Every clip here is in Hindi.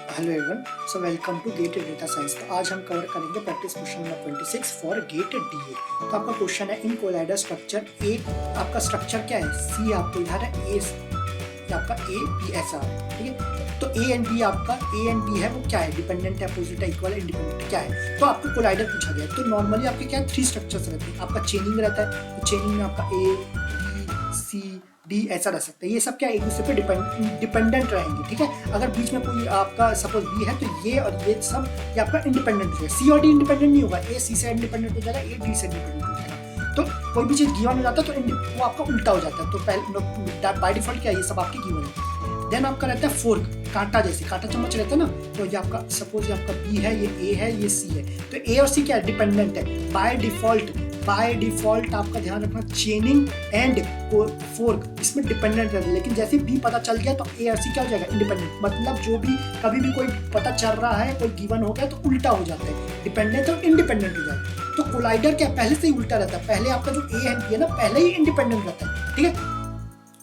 Hello everyone, so welcome to GATE data science. तो आज हम कवर करेंगे practice question number 26 for GATE DA. तो आपका क्वेश्चन है इन कोलाइडर स्ट्रक्चर ए, आपका स्ट्रक्चर क्या है? सी आपको इधर है, ए आपका ए बी ऐसा है, ठीक है। तो ए एंड बी, आपका ए एंड बी है वो क्या है? डिपेंडेंट है, अपोजिट है, इक्वल है, इंडिपेंडेंट क्या है? तो आपको कोलाइडर पूछा गया है। तो नॉर्मली आपके क्या 3 स्ट्रक्चर्स रहते हैं। आपका चेनिंग रहता है, तो चेनिंग में आपका ए बी सी डी ऐसा रह सकता है। ये सब क्या एक दूसरे पे डिपेंडेंट रहेंगे, ठीक है। अगर बीच में कोई आपका सपोज बी है तो ये और ये सब ये आपका इंडिपेंडेंट है। सी और डी इंडिपेंडेंट नहीं होगा, ए सी से इंडिपेंडेंट हो जाएगा, ए डी से इंडिपेंडेंट हो जाएगा। तो कोई भी चीज गिवन हो जाता है तो वो आपका उल्टा हो जाता है। तो पहले बाय डिफॉल्ट क्या है, ये सब आपके गिवन है। देन आपका रहता है फोर्क, कांटा जैसे कांटा चम्मच रहता है ना। तो ये आपका सपोज ये आपका बी है, ये ए है, ये सी है। तो ए और सी क्या है? डिपेंडेंट है बाय डिफॉल्ट। आपका ध्यान रखना, चेनिंग एंड फोर्क इसमें डिपेंडेंट रहता है। लेकिन जैसे बी पता चल गया तो ए और सी क्या हो जाएगा? इंडिपेंडेंट। मतलब जो भी कभी भी कोई पता चल रहा है, कोई गिवन हो गया तो उल्टा हो जाता है, डिपेंडेंट और इंडिपेंडेंट हो जाता है। तो कोलाइडर क्या पहले से ही उल्टा रहता है। पहले आपका जो ए एंड बी है ना, पहले ही इंडिपेंडेंट रहता है, ठीक है।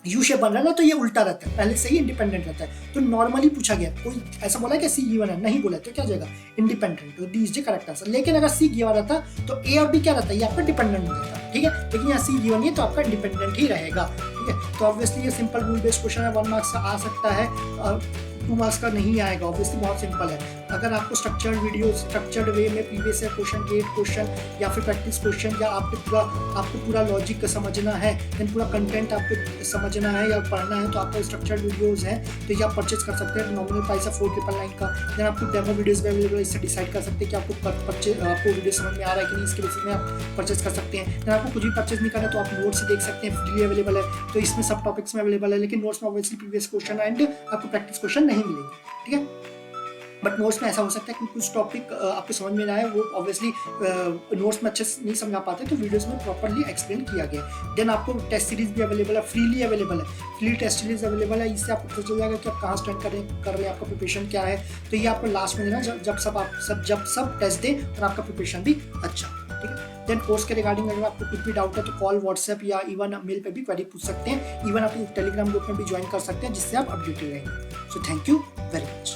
यू शेप बन रहा है ना, तो ये उल्टा रहता है, पहले से ही इंडिपेंडेंट रहता है। तो नॉर्मली पूछा गया, कोई ऐसा बोला कि सी गिवन है, नहीं बोला तो क्या जाएगा? इंडिपेंडेंट। तो D is the correct answer. लेकिन अगर सी गिवन रहता तो ए और बी क्या रहता है? ये आपका डिपेंडेंट रहता है, ठीक है। लेकिन यहाँ सी गिवन नहीं है तो आपका इंडिपेंडेंट ही रहेगा, ठीक है। तो ऑब्वियसली ये सिंपल रूल बेस्ड क्वेश्चन है, 1 मार्क्स आ सकता है, 2 मार्क्स का नहीं आएगा। ऑब्वियसली बहुत सिंपल है। अगर आपको स्ट्रक्चर्ड वीडियो स्ट्रक्चर्ड वे में previous year question, GATE question या फिर प्रैक्टिस क्वेश्चन, या आपको पूरा लॉजिक समझना है, देन पूरा कंटेंट आपको समझना है या पढ़ना है, तो आपको स्ट्रक्चर्ड वीडियोस हैं तो ये आप परचेज कर सकते हैं। नॉमिनल प्राइस है 4999 का। देन आपको डेमो वीडियोस भी अवेलेबल है, इससे डिसाइड कर सकते हैं कि आपको वीडियो समझ में आ रहा है कि नहीं, इसके बेसिस में आप परचेज कर सकते हैं। देन आपको कुछ भी परचेज नहीं करना तो आप नोट्स देख सकते हैं, फ्रीली अवेलेबल है। तो इसमें सब टॉपिक्स में अवेलेबल है, लेकिन नोट्स में ऑब्वियसली प्रीवियस क्वेश्चन एंड आपको प्रैक्टिस क्वेश्चन नहीं मिलेंगे, ठीक है। बट नोट्स में ऐसा हो सकता है कि कुछ टॉपिक आपको समझ में ना आए, वो ऑब्वियसली नोट्स में अच्छे से नहीं समझा पाते, तो वीडियोस में प्रॉपर्ली एक्सप्लेन किया गया। देन आपको टेस्ट सीरीज भी अवेलेबल है, फ्रीली अवेलेबल है, फ्री टेस्ट सीरीज अवेलेबल है। इससे आपको पता चल जाएगा कि आप कहाँ स्टार्ट कर रहे हैं, आपका प्रिपरेशन क्या है। तो ये आपको लास्ट में देना जब सब टेस्ट दें और आपका प्रिपरेशन भी अच्छा, ठीक है। देन कोर्स के रिगार्डिंग अगर आपको कुछ भी डाउट है तो कॉल, व्हाट्सएप या इवन मेल पे भी क्वेरी पूछ सकते हैं। इवन आप टेलीग्राम ग्रुप में भी ज्वाइन कर सकते हैं, जिससे आप अपडेटेड रहेंगे। So thank you very much.